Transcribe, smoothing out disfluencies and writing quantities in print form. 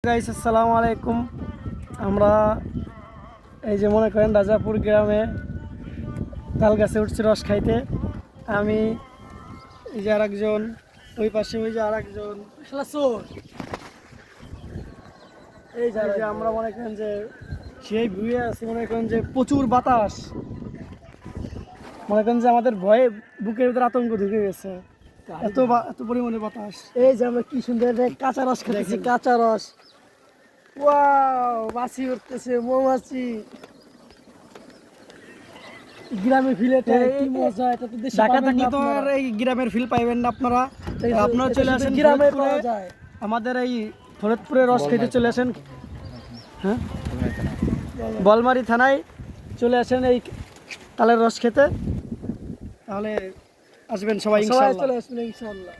Guys আসসালামু আলাইকুম। আমরা এই যে মনে করেন রাজাপুর গ্রামে তাল গাছে উঠছি রস খাইতে। আমি এই যে আরেকজন, ওই পাশে ওই যে আরেকজন এই যে আমরা মনে করেন যে সেই ভুয়ে আছি, মনে করেন যে প্রচুর বাতাস, মনে করেন যে আমাদের ভয়ে বুকের ভিতরে আতঙ্ক ঢুকে গেছে, এত পরিমাণে বাতাস। এই যে আমরা কি সুন্দর কাঁচা রস খেতেছি, কাঁচা রস। ওয়াও, মাছি উঠতেছে, মৌমাছি। গ্রামের ফিল এটা কি মজা, এটা তো দেশে ঢাকা থাকলে তো আর এই গ্রামের ফিল পাইবেন না আপনারা। আপনারা চলে আসেন গ্রামে পাওয়া যায়। আমাদের এই ফরিদপুরে রস খেতে চলে আসেন, হ্যাঁ, বলমারি থানায় চলে আসেন এই তালের রস খেতে। তাহলে আসবেন সবাই, ইনশাআল্লাহ চলে আসবেন ইনশাআল্লাহ।